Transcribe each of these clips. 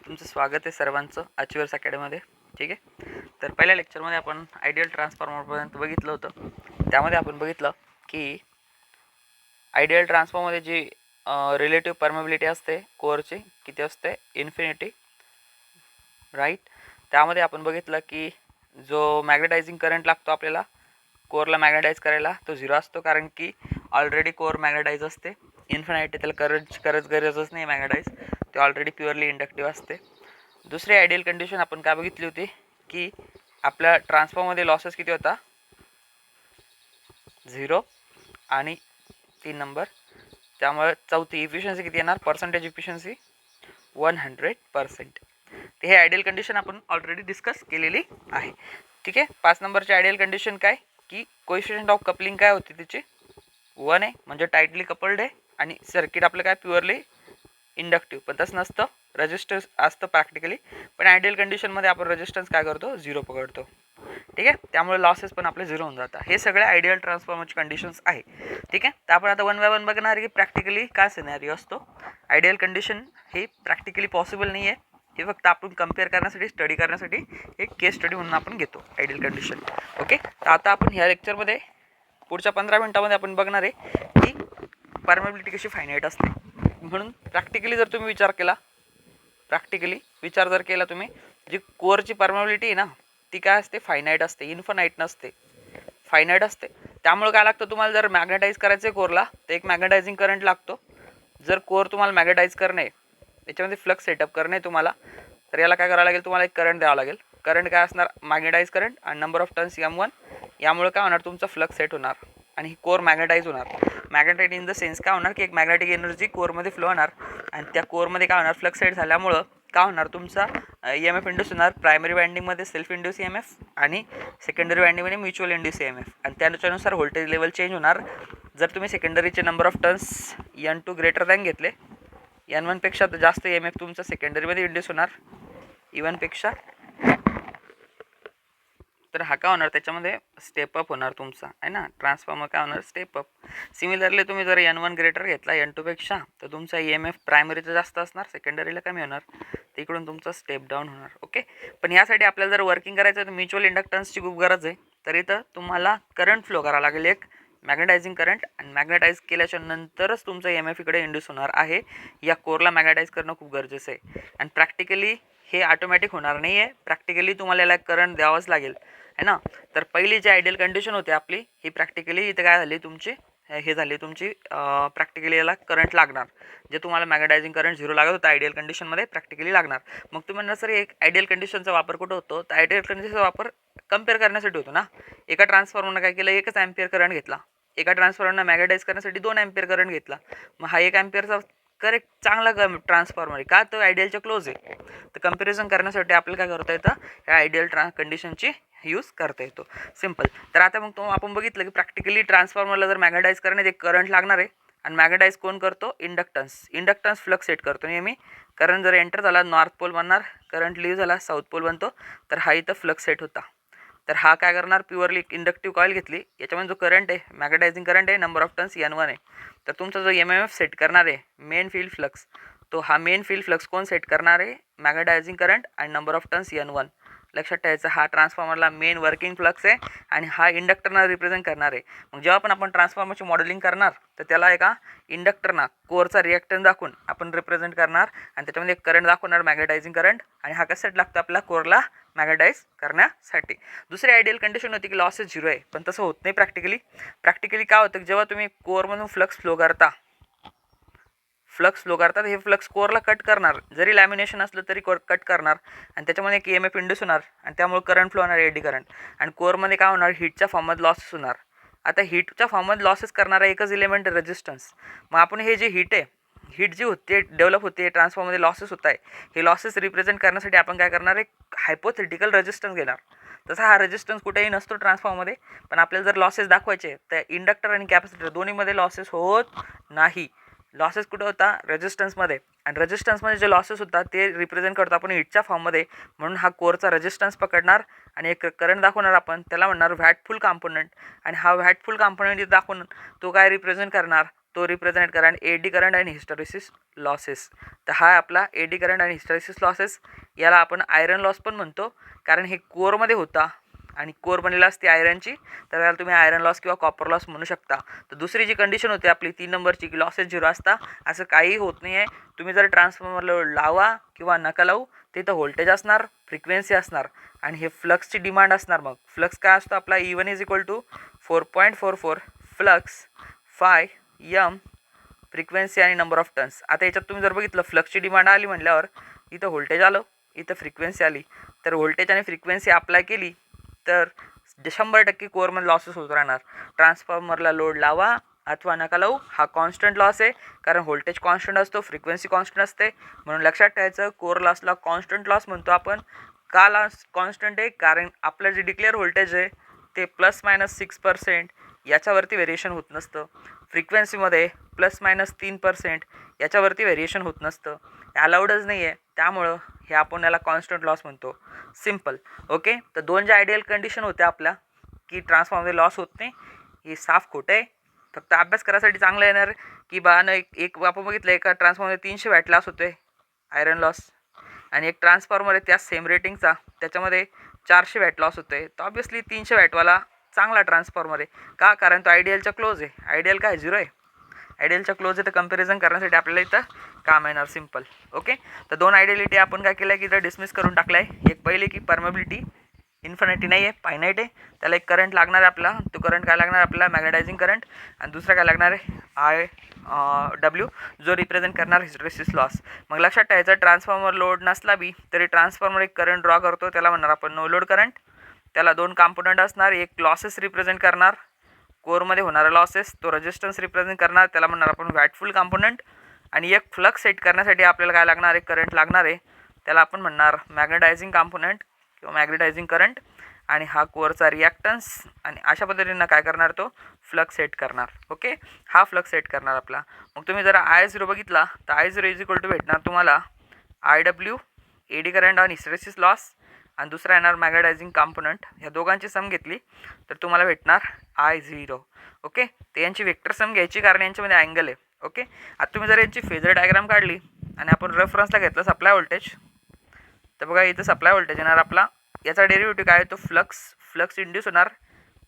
तुमचं स्वागत आहे सर्वांचं अचिव्हर्स अकॅडमीमध्ये. ठीक आहे, तर पहिल्या लेक्चरमध्ये आपण आयडियल ट्रान्सफॉर्मरपर्यंत बघितलं होतं. त्यामध्ये आपण बघितलं की आयडियल ट्रान्सफॉर्मरमध्ये जी रिलेटिव्ह परमेबिलिटी असते कोअरची किती असते, इन्फिनिटी, राईट. त्यामध्ये आपण बघितलं की जो मॅग्नेटायझिंग करंट लागतो आपल्याला कोअरला मॅग्नेटाईज करायला तो 0 असतो, कारण की ऑलरेडी कोअर मॅग्नेटाईज असते. इन्फिनिटी त्याला गरजच नाही मॅग्नेटाईज, ते ऑलरेडी प्युअरली इंडक्टिव्ह असते. दुसरी आयडियल कंडिशन आपण काय बघितली होती की आपल्या ट्रान्सफॉर्ममध्ये लॉसेस किती होता, 0 आणि 3 नंबर. त्यामुळे चौथी इफिशियन्सी किती येणार, पर्सेंटेज इफिशियन्सी 100%. ते हे आयडियल कंडिशन आपण ऑलरेडी डिस्कस केलेली आहे. ठीक आहे, 5 नंबरची आयडियल कंडिशन काय की कोएफिशियंट ऑफ कपलिंग काय होती तिची 1 आहे, म्हणजे टाईटली कपल्ड आहे आणि सर्किट आपलं काय प्युअरली इंडक्टिव्ह. पण तसं नसतं, रेजिस्टन्स असतं प्रॅक्टिकली, पण आयडियल कंडिशनमध्ये आपण रेजिस्टन्स काय करतो, 0 पकडतो. ठीक आहे, त्यामुळे लॉसेस पण आपले 0 होऊन जातात. हे सगळे आयडियल ट्रान्सफॉर्मरची कंडिशन्स आहे. ठीक आहे, तर आपण आता 1 बाय 1 बघणार की प्रॅक्टिकली काय सिनॅरिओ असतो. आयडियल कंडिशन हे प्रॅक्टिकली पॉसिबल नाही आहे, हे फक्त आपण कम्पेअर करण्यासाठी, स्टडी करण्यासाठी एक केस स्टडी म्हणून आपण घेतो आयडियल कंडिशन. ओके, तर आता आपण ह्या लेक्चरमध्ये पुढच्या 15 मिनिटामध्ये आपण बघणार आहे की परमेबिलिटी कशी फायनाईट असते. म्हणून प्रॅक्टिकली जर तुम्ही विचार जर केला तुम्ही, जी कोअरची परमेबिलिटी आहे ना ती काय असते, फायनाईट असते, इन्फिनाईट नसते, फायनाईट असते. त्यामुळे काय लागतं तुम्हाला, जर मॅग्नेटाईज करायचं आहे कोअरला तर एक मॅग्नेटायझिंग करंट लागतो. जर कोअर तुम्हाला मॅग्नेटाईज करणे, याच्यामध्ये फ्लक्स सेटअप करणे तुम्हाला, तर याला काय करावं लागेल, तुम्हाला एक करंट द्यावा लागेल. करंट काय असणार, मॅग्नेटाईज करंट आणि नंबर ऑफ टर्न्स M1. यामुळे काय होणार, तुमचा फ्लक्स सेट होणार आणि कोअर मॅग्नेटाईज होणार. मॅग्नेटाईज इन द सेन्स काय होणार की एक मॅग्नेटिक एनर्जी कोअरमध्ये फ्लो होणार आणि त्या कोअरमध्ये काय होणार, फ्लक्स सेट झाल्यामुळं काय होणार, तुमचा EMF इंड्यूस होणार. प्रायमरी वाइंडिंगमध्ये सेल्फ इंड्यूस EMF आणि सेकंडरी वाइंडिंगमध्ये म्युच्युअल इंड्यूस EMF, आणि त्यानुसार व्होल्टेज लेवल चेंज होणार. जर तुम्ही सेकंडरीचे number of turns N2 greater than घेतले, N1 पेक्षा जास्त EMF तुमचा सेकंडरीमध्ये इंड्यूस होणार E1 पेक्षा, तर हा काय होणार, त्याच्यामध्ये स्टेप अप होणार तुमचा आहे ना, ट्रान्सफॉर्मर काय होणार, स्टेप अप. सिमिलरली तुम्ही जर N1 ग्रेटर घेतला N2 पेक्षा, तर तुमचा EMF प्रायमरीचा जास्त असणार, सेकंडरीला कमी होणार, तिकडून तुमचा स्टेप डाऊन होणार. ओके, पण यासाठी आपल्याला जर वर्किंग करायचं तर म्युच्युअल इंडक्टन्सची खूप गरज आहे. तर इथं तुम्हाला करंट फ्लो करावा लागेल, एक मॅग्नेटायझिंग करंट, आणि मॅग्नेटाईज केल्याच्या नंतरच तुमचा EMF इकडे इंड्यूस होणार आहे. या कोरला मॅग्नेटाईज करणं खूप गरजेचं आहे, आणि प्रॅक्टिकली हे ऑटोमॅटिक होणार नाही आहे. प्रॅक्टिकली तुम्हाला याला करंट द्यावंच लागेल है ना. तर पहिली जी आयडियल कंडिशन होती आपली, ही प्रॅक्टिकली इथे काय झाली तुमची, हे झाली तुमची प्रॅक्टिकली याला करंट लागणार. जे तुम्हाला मॅग्नेटायझिंग करंट 0 लागत होतं आयडियल कंडिशनमध्ये, प्रॅक्टिकली लागणार. मग तुम्ही म्हणणार सर एक आयडियल कंडिशनचा वापर कुठं होतो, तर आयडियल कंडिशनचा वापर कम्पेअर करण्यासाठी होतो ना. एका ट्रान्सफॉर्मरनं काय केलं, 1 अँपिअर करंट घेतला, एका ट्रान्सफॉर्मरनं मॅग्नेटाईज करण्यासाठी 2 अँपिअर करंट घेतला. मग हा 1 अँपिअरचा करेक्ट चांगला ट्रान्सफॉर्मर आहे का, तो आयडियलच्या क्लोज आहे. तर कम्पॅरिझन करण्यासाठी आपल्याला काय करता येतं, या आयडियल कंडिशनची यूज करता येतो, सिम्पल. तर आता मग आपण बघितलं की प्रॅक्टिकली ट्रान्सफॉर्मरला जर मॅग्नेटाईज करण्यात एक करंट लागणार आहे, आणि मॅग्नेटाईज कोण करतो, इंडक्टन्स फ्लक्स सेट करतो नेहमी. करंट जर एंटर झाला नॉर्थ पोल बनणार, करंट लीव्ह झाला साऊथ पोल बनतो, तर हा इथं फ्लक्स सेट होता. तर हा काय करणार, प्युअरली इंडक्टिव्ह कॉईल घेतली, याच्यामध्ये जो करंट आहे मॅग्नेटायझिंग करंट आहे, नंबर ऑफ टर्न्स N1 आहे. तर तुमचा जो MMF सेट करणार आहे मेन फील्ड फ्लक्स, तो हा मेन फील्ड फ्लक्स कोण सेट करणार आहे, मॅग्नेटायझिंग करंट आणि नंबर ऑफ टर्न्स N1. लक्षात ठेवायचं, हा ट्रान्सफॉर्मरला मेन वर्किंग फ्लक्स आहे आणि हा इंडक्टरना रिप्रेझेंट करणार आहे. मग जेव्हा पण आपण ट्रान्सफॉर्मरची मॉडेलिंग करणार, तर त्याला एका इंडक्टरना कोअरचा रिॲक्टन्स दाखवून आपण रिप्रेझेंट करणार, आणि त्याच्यामध्ये एक करंट दाखवणार मॅग्नेटायझिंग करंट, आणि हा कशासाठी लागतो आपला कोअरला मॅग्नेटाईज करण्यासाठी. दुसरी आयडियल कंडिशन होती की लॉसेस 0 आहे, पण तसं होत नाही प्रॅक्टिकली काय होतं, जेव्हा तुम्ही कोअरमधून फ्लक्स फ्लो करतात, हे फ्लक्स कोअरला कट करणार, जरी लॅमिनेशन असलं तरी कट करणार, आणि त्याच्यामध्ये एक EMF इंड्यूस होणार, आणि त्यामुळे करंट फ्लो होणार, एडी करंट, आणि कोअरमध्ये काय होणार, हीटच्या फॉर्ममध्ये लॉसेस होणार. आता हीटच्या फॉर्ममध्ये लॉसेस करणारा एकच इलेमेंट रेजिस्टन्स. मग आपण हे जे हीट जी होते, डेव्हलप होते ट्रान्सफॉर्ममध्ये, लॉसेस होत आहे, हे लॉसेस रिप्रेझेंट करण्यासाठी आपण काय करणार, एक हायपोथेटिकल रेजिस्टन्स घेणार. तसा हा रेजिस्टन्स कुठेही नसतो ट्रान्सफॉर्ममध्ये, पण आपल्याला जर लॉसेस दाखवायचे तर इंडक्टर आणि कॅपॅसिटर दोन्हीमध्ये लॉसेस होत नाही. लॉसेस कुठं होता, रेजिस्टन्समध्ये, आणि रेजिस्टन्समध्ये जे लॉसेस होतात ते रिप्रेझेंट करतो आपण हीटच्या फॉर्ममध्ये. म्हणून हा कोअरचा रेजिस्टन्स पकडणार आणि एक करंट दाखवणार, आपण त्याला म्हणणार व्हॅटफुल कॉम्पोनंट, आणि हा व्हॅटफुल कॉम्पोनंट दाखवून तो काय रिप्रेझेंट करणार, तो रिप्रेझेंट करा. आणि एडी करंट आणि हिस्टरेसिस लॉसेस, तर हा आपला एडी करंट आणि हिस्टरेसिस लॉसेस, याला आपण आयरन लॉस पण म्हणतो, कारण हे कोअरमध्ये होता आणि कोअर बनलेला असते आयरनची, तर याला तुम्ही आयरन लॉस किंवा कॉपर लॉस म्हणू शकता. तर दुसरी जी कंडिशन होती आपली 3 नंबरची, की लॉसेस 0 असता, असं काही होत नाही आहे. तुम्ही जर ट्रान्सफॉर्मरला लावा किंवा नका लावू, तिथं व्होल्टेज असणार, फ्रिक्वेन्सी असणार आणि हे फ्लक्सची डिमांड असणार. मग फ्लक्स काय असतो आपला, E1 is equal to 4.44 flux phi m, frequency आणि नंबर ऑफ टर्न्स. आता याच्यात तुम्ही जर बघितलं, फ्लक्सची डिमांड आली म्हटल्यावर इथं व्होल्टेज आलं, इथं फ्रिक्वेन्सी आली, तर व्होल्टेज आणि फ्रिक्वेन्सी अप्लाय केली तर 100% कोअरमध्ये लॉसेस होत राहणार. ट्रान्सफॉर्मरला लोड लावा अथवा नका लावू, हा कॉन्स्टंट लॉस आहे, कारण व्होल्टेज कॉन्स्टंट असतो, फ्रिक्वेन्सी कॉन्स्टंट असते. म्हणून लक्षात ठेवायचं, कोअर लॉसला कॉन्स्टंट लॉस म्हणतो आपण. का लॉस कॉन्स्टंट आहे, कारण आपलं जे डिक्लेअर व्होल्टेज आहे ते ±6%, याच्यावरती व्हेरिएशन होत नसतं. फ्रिक्वेन्सीमध्ये ±3%, याच्यावरती व्हेरिएशन होत नसतं, अलाउडच नाही आहे. त्यामुळं हे आपण याला कॉन्स्टंट लॉस म्हणतो. सिम्पल. ओके, तर 2 ज्या आयडियल कंडिशन होत्या आपल्या, की ट्रान्सफॉर्मरमध्ये लॉस होत नाही, हे साफ खोटं आहे. फक्त अभ्यास करायसाठी चांगलं येणार, की एक आपण बघितलं, एका ट्रान्सफॉर्मरमध्ये 300 वॅट लॉस होतो आहे आयरन लॉस, आणि एक ट्रान्सफॉर्मर आहे त्याच सेम रेटिंगचा, त्याच्यामध्ये 400 वॅट लॉस होतो आहे. तर ऑब्वियसली 300 वॅटवाला चांगला ट्रान्सफॉर्मर आहे. का, कारण तो आयडियलच्या क्लोज आहे. आयडियल काय 0 आहे, आयडियलच्या क्लोज आहे, तर कम्पॅरिझन करण्यासाठी आपल्याला इथं काम येणार. सिम्पल. ओके, तर 2 आयडियलिटी आपण काय केलं आहे, की इथं डिसमिस करून टाकलं आहे. एक पहिले की परमेबिलिटी इन्फिनिटी नाही आहे, फायनाईट आहे, त्याला एक करंट लागणार आहे आपला. तो करंट काय लागणार आपल्याला, मॅग्नेटायझिंग करंट. आणि दुसरा काय लागणार आहे, IW, जो रिप्रेझेंट करणार हिस्टरेसिस लॉस. मग लक्षात ठेवायचं, ट्रान्सफॉर्मर लोड नसला बी तरी ट्रान्सफॉर्मर एक करंट ड्रॉ करतो, त्याला म्हणणार आपण नो लोड करंट. त्याला 2 कॉम्पोनंट असणार, एक लॉसेस रिप्रेझेंट करणार, कोअरमध्ये होणारा लॉसेस, तो रेजिस्टन्स रिप्रेझेंट करणार, त्याला म्हणणार आपण वॅटफुल कॉम्पोनंट. आणि एक फ्लक्स सेट करण्यासाठी आपल्याला काय लागणार आहे, करंट लागणार आहे, त्याला आपण म्हणणार मॅग्नेटायझिंग कॉम्पोनंट किंवा मॅग्नेटायझिंग करंट. आणि हा कोअरचा रिॲक्टन्स, आणि अशा पद्धतीनं काय करणार, तो फ्लक्स सेट करणार. ओके, हा फ्लक्स सेट करणार आपला. मग तुम्ही जर I0 बघितला, तर I0 इज इक्वल टू भेटणार तुम्हाला IW, एडी करंट आणि हिस्टरेसिस लॉस, आणि दुसरा येणार मॅग्नेटायझिंग कॉम्पोनंट. ह्या दोघांची सम घेतली तर तुम्हाला भेटणार I0. ओके, ते यांची वेक्टर सम घ्यायची, कारण यांच्यामध्ये अँगल आहे. ओके, आता तुम्ही जर यांची फेजर डायग्राम काढली आणि आपण रेफरन्सला घेतलं सप्लाय व्होल्टेज, तर बघा इथं सप्लाय व्होल्टेज येणार आपला. याचा डेरिव्हेटिव्ह काय आहे, तो फ्लक्स इंड्यूस होणार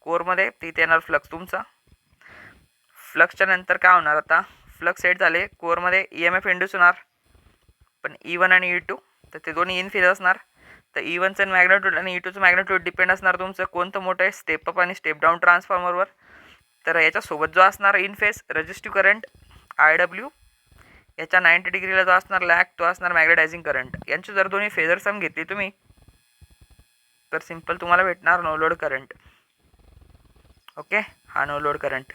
कोअरमध्ये, तिथे येणार फ्लक्स तुमचा. फ्लक्सच्या नंतर काय होणार, आता फ्लक्स सेट झाले, कोअरमध्ये EMF इंड्यूस होणार, पण E1 आणि E2, तर ते दोन्ही इन फेज असणार. तर E1चं मॅग्नेट्यूड आणि E2चं मॅग्नेट्यूड डिपेंड असणार तुमचं कोणतं मोठं आहे, स्टेप अप आणि स्टेप डाऊन ट्रान्सफॉर्मरवर. तर याच्यासोबत जो असणार in phase resistive current IW, याच्या 90 डिग्रीला जो असणार लॅग, तो असणार मॅग्नेटायझिंग करंट. यांची जर दोन्ही फेजर सम घेतली तुम्ही, तर सिम्पल तुम्हाला भेटणार नो लोड करंट. ओके, हा नो लोड करंट.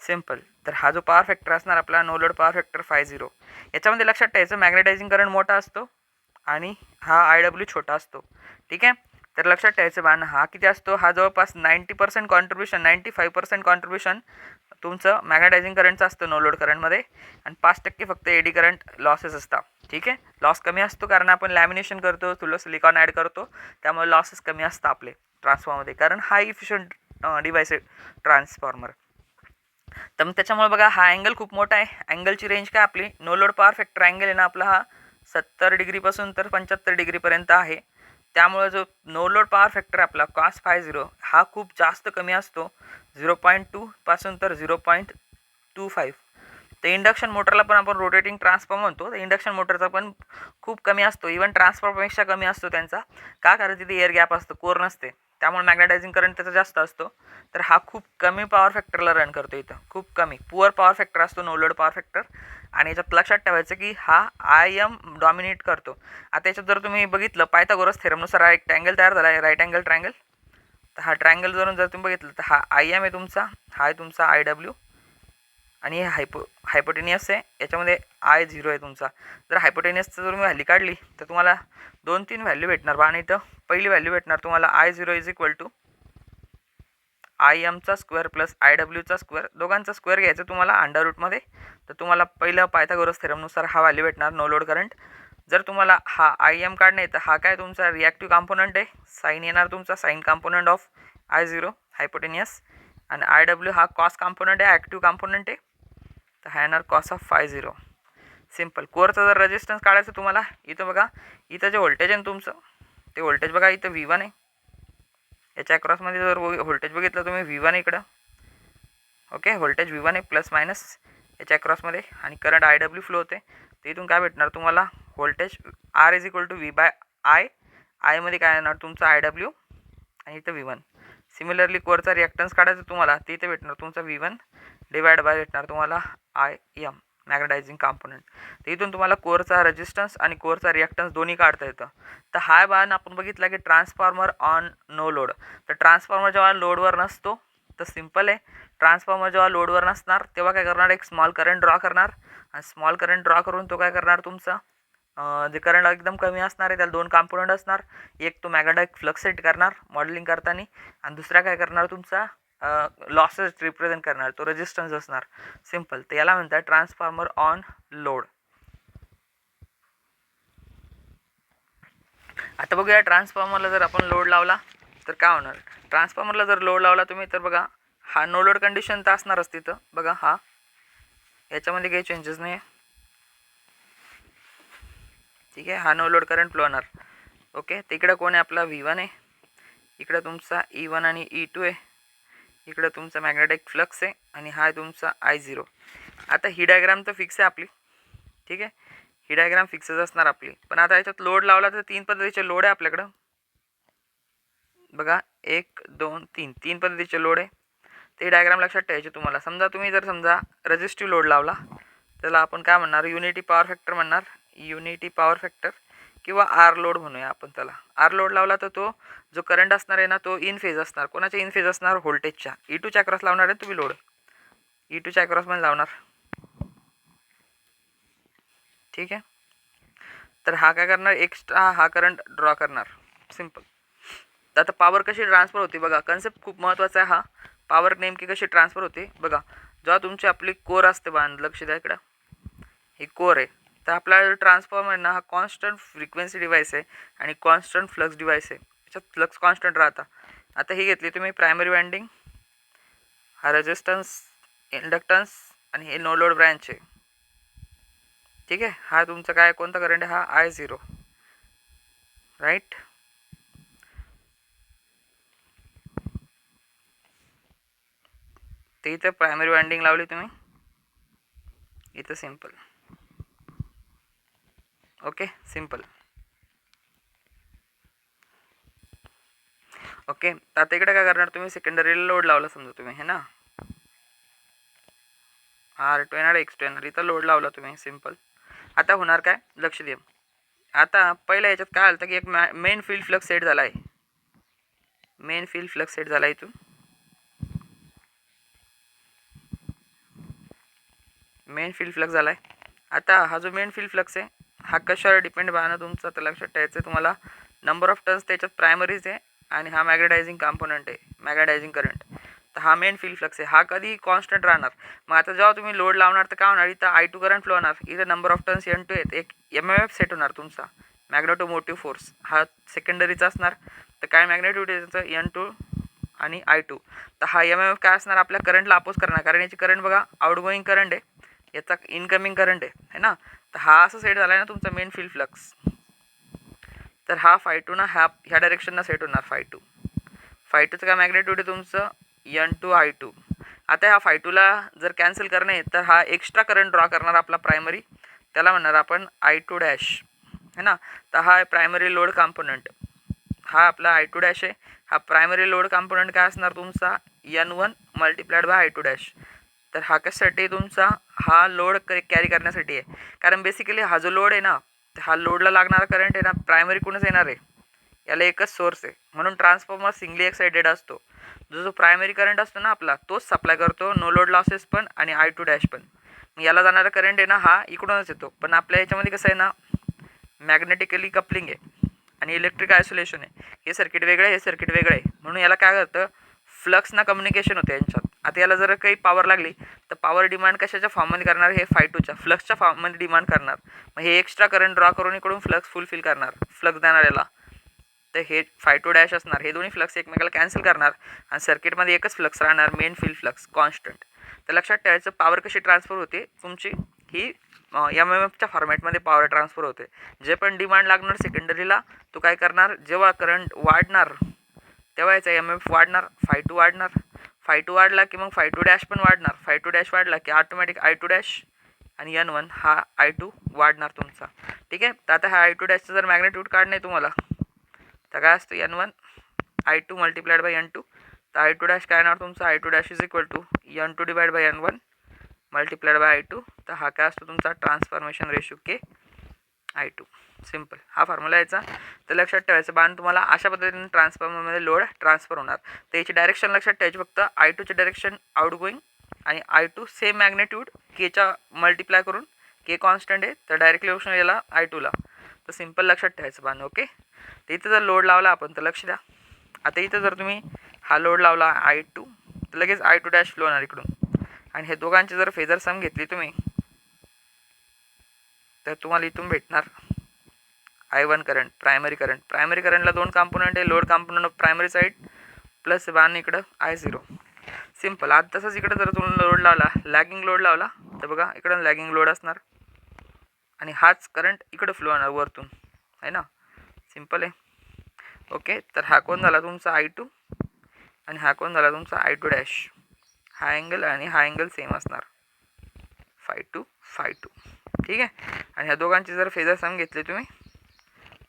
सिम्पल. तर हा जो पॉवर फॅक्टर असणार आपला, नो लोड पॉवर फॅक्टर 50. याच्यामध्ये लक्षात ठेवायचं, मॅग्नेटायझिंग करंट मोठा असतो आणि हा IW छोटा असतो. ठीक आहे, तर लक्षात ठेवायचं बाण, हा किती असतो, हा जवळपास 90% कॉन्ट्रीब्युशन, 95% कॉन्ट्रीब्युशन तुमचं मॅग्नेटायझिंग करंटचं असतं नो लोड करंटमध्ये, आणि 5% फक्त एडी करंट लॉसेस असतात. ठीक आहे, लॉस कमी असतो, कारण आपण लॅमिनेशन करतो, तुला सिलिकॉन ॲड करतो, त्यामुळे लॉसेस कमी असतात आपले ट्रान्सफॉर्मरमध्ये, कारण हाय इफिशियंट डिव्हाइस आहे ट्रान्सफॉर्मर. तर मग त्याच्यामुळे बघा, हा अँगल खूप मोठा आहे. अँगलची रेंज काय आपली, no load power factor angle आहे ना आपला, हा 70 डिग्रीपासून तर 75 डिग्रीपर्यंत आहे. त्यामुळे जो नो लोड पॉवर फॅक्टर आपला cos 50, हा खूप जास्त कमी असतो, 0.2 पासून तर 0.25. तर इंडक्शन मोटरला पण आपण रोटेटिंग ट्रान्सफॉर्मर म्हणतो, तर इंडक्शन मोटरचा पण खूप कमी असतो, इव्हन ट्रान्सफॉर्मरपेक्षा कमी असतो त्यांचा. का, कारण तिथे एअर गॅप असतो, कोर नसते, त्यामुळे मॅग्नेटायझिंग करंट त्याचा जास्त असतो. तर हा खूप कमी पॉवर फॅक्टरला रन करतो, इथं खूप कमी पुअर पॉवर फॅक्टर असतो नो लोड पॉवर फॅक्टर. आणि याच्यात लक्षात ठेवायचं की हा IM डॉमिनेट करतो. आता याच्यात जर तुम्ही बघितलं, पायथागोरस थेरमनुसार हा एक ट्रँगल तयार झाला आहे, राईट अँगल ट्रँगल. तर हा ट्रँगल जर तुम्ही बघितलं, तर हा IM आहे तुमचा, हा आहे तुमचा IW, आणि हे हायपोटेनियस आहे, याच्यामध्ये I0 आहे तुमचा. जर हायपोटेनियसचं जर तुम्ही व्हॅल्यू काढली, तर तुम्हाला 2-3 व्हॅल्यू भेटणार बा. आणि इथं पहिली व्हॅल्यू भेटणार तुम्हाला I0 इज इक्वल टू IMचा स्क्वेअर प्लस IWचा स्क्वेअर, दोघांचा स्क्वेअर घ्यायचं तुम्हाला अंडर रूटमध्ये. तर तुम्हाला पहिलं पायथागोरस थेरमनुसार हा व्हॅल्यू भेटणार नो लोड करंट. जर तुम्हाला हा IM काढणे, तर हा काय तुमचा रिॲक्टिव्ह कॉम्पोनंट आहे, साईन येणार तुमचा, sine component of I0 hypotenuse. आणि IW हा कॉस कॉम्पोनंट आहे, ॲक्टिव्ह कॉम्पोनंट आहे. तर हा येणार cos of phi zero. Simple. कोरचा जर रेजिस्टन्स काढायचं तुम्हाला, इथं बघा, इथं जे व्होल्टेज आहे ना तुमचं, ते व्होल्टेज बघा इथं V1 आहे. याच्या अक्रॉसमध्ये जर व्होल्टेज बघितलं तुम्ही V1 इकडं, ओके, व्होल्टेज V1 आहे प्लस मायनस याच्या अक्रॉसमध्ये, आणि करंट IW फ्लो होते. तर इथून काय भेटणार तुम्हाला, voltage R is equal to V/I. आयमध्ये काय येणार तुमचं IW आणि इथं V1. सिमिलरली कोरचा रिॲक्टन्स काढायचं तुम्हाला, ते इथे भेटणार तुमचा V1 डिवाइड बाय भेटणार तुम्हाला IM, मॅग्नेटायझिंग कॉम्पोनंट. तर इथून तुम्हाला कोरचा रेजिस्टन्स आणि कोरचा रिॲक्टन्स दोन्ही काढता येतं. तर हा बाण आपण बघितला की ट्रान्सफॉर्मर ऑन नो लोड. तर ट्रान्सफॉर्मर जेव्हा लोडवर नसतो तर सिम्पल आहे, ट्रान्सफॉर्मर जेव्हा लोडवर नसणार तेव्हा काय करणार, एक स्मॉल करंट ड्रॉ करणार, आणि स्मॉल करंट ड्रॉ करून तो काय करणार तुमचा जे करंट एकदम कमी असणार आहे त्याला दोन कॉम्पोनंट असणार. एक तो मॅग्नेटिक फ्लक्स सेट करणार मॉडेलिंग करताना, आणि दुसरा काय करणार तुमचा लॉसेस रिप्रेझेंट करणार, तो रेजिस्टन्स असणार. सिम्पल. तर याला म्हणतात ट्रान्सफॉर्मर ऑन लोड. आता बघूया ट्रान्सफॉर्मरला जर आपण लोड लावला तर काय होणार. ट्रान्सफॉर्मरला जर लोड लावला तुम्ही तर बघा, हा नो लोड कंडिशन तर असणारच तिथं. बघा हा, याच्यामध्ये काही चेंजेस नाही आहे, ठीक आहे. हा नो लोड करंट फ्लो होणार. ओके. तिकडं कोण आहे आपला V1 आहे, इकडं तुमचा E1 आणि E2 आहे, इकडं तुमचा मॅग्नेटिक फ्लक्स आहे, आणि हा आहे तुमचा I0. आता ही डायग्राम तर फिक्स आहे आपली, ठीक आहे, ही डायग्राम फिक्सच असणार आपली. पण आता याच्यात लोड लावला तर तीन पद्धतीचे लोड आहे आपल्याकडं. बघा 1 2 3 तीन पद्धतीचे लोड आहे. ते डायग्राम लक्षात ठेवायचे तुम्हाला. समजा तुम्ही जर समजा रेजिस्टिव्ह लोड लावला, त्याला आपण काय म्हणणार, युनिटी पॉवर फॅक्टर म्हणणार, युनिटी पॉवर फॅक्टर, किंवा आर लोड म्हणूया आपण त्याला. आर लोड लावला तर तो जो करंट असणार आहे ना तो इन फेज असणार. कोणाच्या इन फेज असणार, व्होल्टेजच्या. E2च्या अक्रॉस लावणार आहे तुम्ही लोड, E2च्या अक्रॉसमध्ये लावणार, ठीक आहे. तर हा काय करणार, एक्स्ट्रा हा करंट ड्रॉ करणार. सिम्पल. तर आता पॉवर कशी ट्रान्सफर होते बघा, कन्सेप्ट खूप महत्त्वाचा आहे हा. पॉवर नेमकी कशी ट्रान्सफर होते बघा, जेव्हा तुमची आपली कोर असते बघा, लक्ष द्या इकडं, ही कोर आहे. तर आपला ट्रान्सफॉर्मर ना हा कॉन्स्टंट फ्रिक्वेन्सी डिव्हाइस आहे आणि कॉन्स्टंट फ्लक्स डिव्हाइस आहे. याच्यात फ्लक्स कॉन्स्टंट राहता. आता ही घेतली तुम्ही प्रायमरी वाइंडिंग, हा रेजिस्टन्स, इंडक्टन्स, आणि हे नो लोड ब्रँच आहे, ठीक आहे. हा तुमचा काय कोणता करंट आहे, हा I0, राईट. ते इथं प्रायमरी वाइंडिंग लावली तुम्ही, इथं सिम्पल. Okay, simple. ओके. तर आता इकडे काय करणार तुम्ही, सेकंडरीला लोड लावला समजा तुम्ही, हे ना, R2 येणार, X2 येणार, इथं लोड लावला तुम्ही, सिम्पल. आता होणार काय, लक्ष द्या. आता पहिल्या याच्यात काय आलं की एक मेन फील्ड फ्लक्स सेट झाला आहे, मेन फील्ड फ्लक्स सेट झाला इथून, मेन फील्ड फ्लक्स झाला आहे. आता हा जो मेन फील्ड फ्लक्स आहे हा कशावर डिपेंड बघा ना तुमचा, तर लक्षात ठेवायचं तुम्हाला. नंबर ऑफ टर्न्स त्याच्यात प्रायमरीज आहे, आणि हा मॅग्नेटायझिंग कॉम्पोनंट आहे, मॅग्नेटायझिंग करंट. तर हा मेन फील्ड फ्लक्स आहे, हा कधी कॉन्स्टंट राहणार. मग आता जेव्हा तुम्ही लोड लावणार तर काय होणार, इथं I2 करंट फ्लो होणार, इथं नंबर ऑफ टर्न्स N2 आहेत, एक MMF सेट होणार तुमचा, मॅग्नेटोमोटिव्ह फोर्स, हा सेकंडरीचा असणार. तर काय मॅग्नेटिव्हिटी त्याचं N2 आणि I2. तर हा MMF काय असणार, आपल्या करंटला अपोज करणार, कारण याची करंट बघा आउटगोईंग करंट आहे, याचा इनकमिंग करंट आहे ना. तर हा असं सेट झाला आहे ना तुमचा मेन फील्ड फ्लक्स. तर हा φ2 ना ह्या डायरेक्शनला सेट होणार, φ2चं काय मॅग्नेट्यूड आहे तुमचं N2 I2. आता ह्या φ2ला जर कॅन्सल करणे तर हा एक्स्ट्रा करंट ड्रॉ करणार आपला प्रायमरी, त्याला म्हणणार आपण I2 डॅश, है ना. तर हा प्रायमरी लोड कॉम्पोनंट, हा आपला I2 डॅश आहे. हा प्रायमरी लोड कॉम्पोनंट काय असणार तुमचा N1 multiplied by I2 dash. तर हा कशासाठी तुमचा, हा लोड कॅरी करण्यासाठी आहे. कारण बेसिकली हा जो लोड आहे ना, हा लोडला लागणारा करंट आहे ना प्रायमरी कोणच येणार आहे, याला एकच सोर्स आहे. म्हणून ट्रान्सफॉर्मर सिंगली एक्साइटेड असतो. जो प्रायमरी करंट असतो ना आपला तोच सप्लाय करतो, नो लोड लॉसेस पण आणि I2 डॅश पण. याला जाणारा करंट आहे ना हा इकडूनच येतो. पण आपल्या याच्यामध्ये कसं आहे ना, मॅग्नेटिकली कपलिंग आहे आणि इलेक्ट्रिक आयसोलेशन आहे. हे सर्किट वेगळं आहे, हे सर्किट वेगळं आहे. म्हणून याला काय करतं, फ्लक्सना कम्युनिकेशन होते यांच्यात. आता याला जर काही पॉवर लागली तर पॉवर डिमांड कशाच्या फॉर्ममध्ये करणार, हे φ2च्या फ्लक्सच्या फॉर्ममध्ये डिमांड करणार. मग हे एक्स्ट्रा करंट ड्रॉ करून इकडून फ्लक्स फुलफिल करणार, फ्लक्स देणार याला. तर हे φ2 डॅश असणार, हे दोन्ही फ्लक्स एकमेकाला कॅन्सल करणार आणि सर्किटमध्ये एकच फ्लक्स राहणार, मेन फील्ड फ्लक्स कॉन्स्टंट. तर लक्षात ठेवायचं पॉवर कशी ट्रान्सफर होते तुमची, ही MMFच्या फॉर्मॅटमध्ये पॉवर ट्रान्सफर होते. जे पण डिमांड लागणार सेकंडरीला तो काय करणार, जेव्हा करंट वाढणार तेव्हा याचा MMF वाढणार, फाय2 वाढणार, फाय2 वाढला की मग फाय2 डॅश पण वाढणार, फाय2 डॅश वाढला की ऑटोमॅटिक I2 डॅश आणि N1 हा I2 वाढणार तुमचा. ठीक आहे. तर आता हा I2 डॅशचं जर मॅग्नेट्यूड काढणं आहे तुम्हाला तर काय असतं N1 I2 multiplied by N2. तर I2 डॅश काय येणार तुमचा, I2 dash is equal to N2 divide by N1 multiplied by I2. तर हा काय असतो तुमचा transformation ratio K I2. Simple हा फॉर्म्युला याचा. तर लक्षात ठेवायचं बाण तुम्हाला अशा पद्धतीने ट्रान्सफॉर्मरमध्ये लोड ट्रान्सफर होणार. तर याची डायरेक्शन लक्षात ठेवायची फक्त I2ची डायरेक्शन आउटगोईंग आणि I2 सेम मॅग्नेट्यूड Kच्या मल्टिप्लाय करून K कॉन्स्टंट आहे तर डायरेक्टली ऑप्शन याला I2ला. तर सिम्पल लक्षात ठेवायचं बाण. ओके. तर इथं जर लोड लावला आपण तर लक्ष द्या, आता इथं जर तुम्ही हा लोड लावला I2 तर लगेच I2 डॅश फ्लो होणार इकडून. आणि हे दोघांची जर फेजर सम घेतली तुम्ही तर तुम्हाला इथून भेटणार I1 करंट, प्रायमरी करंटला दोन कॉम्पोनंट आहे, load component of primary side plus बाण इकडं I0. सिम्पल. आता तसंच इकडं जर तुम्ही लोड लावला, लॅगिंग लोड लावला तर बघा इकडं लॅगिंग लोड असणार आणि हाच करंट इकडं फ्लो होणार वरतून, आहे ना. सिम्पल आहे. ओके. तर हा कोण झाला तुमचा I2 आणि हा कोण झाला तुमचा I2 डॅश. हा अँगल आणि हा अँगल सेम असणार फाय2. ठीक आहे. आणि ह्या दोघांची जर फेजर सम घेतली तुम्ही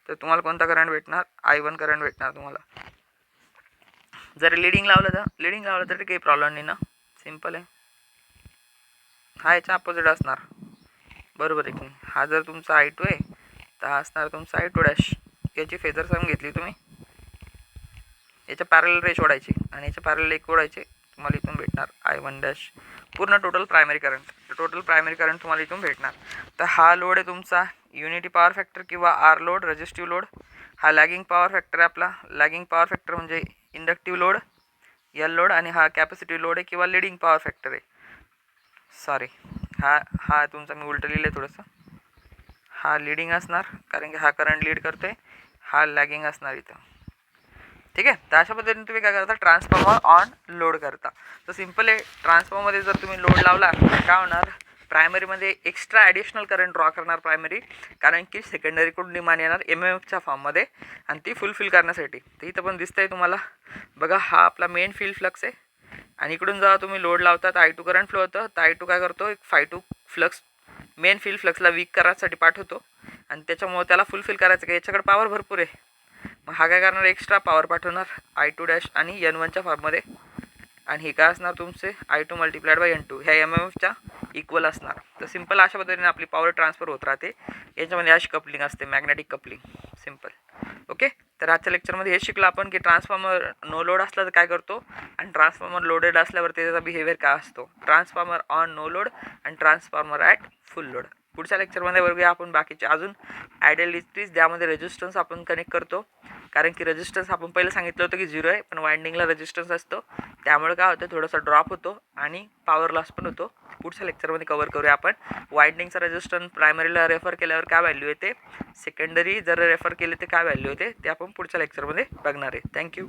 तर तुम्हाला कोणता करंट भेटणार, I1 करंट भेटणार तुम्हाला. जर लिडिंग लावलं तर काही प्रॉब्लेम नाही ना. सिम्पल आहे. हा याच्या अपोजिट असणार, बरोबर आहे की नाही. हा जर तुमचा I2 आहे तर हा असणार तुमचा I2 डॅश. याची फेजर सम घेतली तुम्ही, याच्या पॅरलल रेश ओढायची आणि याच्या पॅरलल एक ओढायचे, तुम्हाला इथून भेटणार I1 डॅश. पूर्ण टोटल प्रायमरी करंट तुम्हाला इथून भेटणार. तर हा लोड आहे तुमचा युनिटी पॉवर फॅक्टर किंवा R लोड, रेजिस्टिव्ह लोड. हा लॅगिंग पॉवर फॅक्टर आहे आपला. लॅगिंग पॉवर फॅक्टर म्हणजे इंडक्टिव्ह लोड L लोड आणि हा कॅपॅसिटिव्ह लोड आहे किंवा लिडिंग पॉवर फॅक्टर आहे. सॉरी, हा तुमचा मी उलटं लिहिलं आहे थोडंसं. हा लिडिंग असणार कारण की हा करंट लीड करतोय, हा लॅगिंग असणार इथं. ठीक आहे. तर अशा पद्धतीने तुम्ही काय करता, ट्रान्सफॉर्मर ऑन लोड करता. तर सिम्पल आहे. ट्रान्सफॉर्मरमध्ये जर तुम्ही लोड लावला काय होणार, प्रायमरीमध्ये एक्स्ट्रा ॲडिशनल करंट ड्रॉ करणार प्रायमरी, कारण की सेकंडरीकडून डिमांड येणार MMFच्या फॉर्ममध्ये आणि ती फुलफिल करण्यासाठी. तर इथं पण दिसतंय तुम्हाला बघा, हा आपला मेन फील्ड फ्लक्स आहे आणि इकडून जेव्हा तुम्ही लोड लावता तर I2 करंट फ्लो होतं. तर I2 काय करतो, एक फाय2 फ्लक्स मेन फील्ड फ्लक्सला वीक करायसाठी पाठवतो आणि त्याच्यामुळे त्याला फुलफिल करायचं की याच्याकडे पॉवर भरपूर आहे. मग हा काय करणार, एक्स्ट्रा पॉवर पाठवणार I2 डॅश आणि N1च्या फॉर्ममध्ये. आणि हे काय असणार तुमचे I2 मल्टिप्लाइड बाय N2 ह्या MMFच्या इक्वल असणार. तर सिम्पल अशा पद्धतीने आपली पॉवर ट्रान्सफर होत राहते. याच्यामध्ये अशी कपलिंग असते, मॅग्नेटिक कपलिंग. सिम्पल. ओके. तर आजच्या लेक्चरमध्ये हे शिकलो आपण की ट्रान्सफॉर्मर नो लोड असला तर काय करतो आणि ट्रान्सफॉर्मर लोडेड असल्यावर त्याचा बिहेवियर काय असतो, ट्रान्सफॉर्मर ऑन नो लोड आणि ट्रान्सफॉर्मर ॲट फुल लोड. पुढच्या लेक्चरमध्ये बघूया आपण बाकीचे अजून आयडियलिटीज, ज्यामध्ये रेजिस्टन्स आपण कनेक्ट करतो. कारण की रेजिस्टन्स आपण पहिलं सांगितलं होतं की 0 आहे, पण वाइंडिंगला रेजिस्टन्स असतो, त्यामुळे काय होतं थोडासा ड्रॉप होतो आणि पॉवर लॉस पण होतो. पुढच्या लेक्चरमध्ये कवर करूया आपण वाइंडिंगचा रेजिस्टन्स प्रायमरीला रेफर केल्यावर काय व्हॅल्यू येते, सेकंडरी जर रेफर केले तर काय व्हॅल्यू येते, ते आपण पुढच्या लेक्चरमध्ये बघणार आहे. थँक्यू.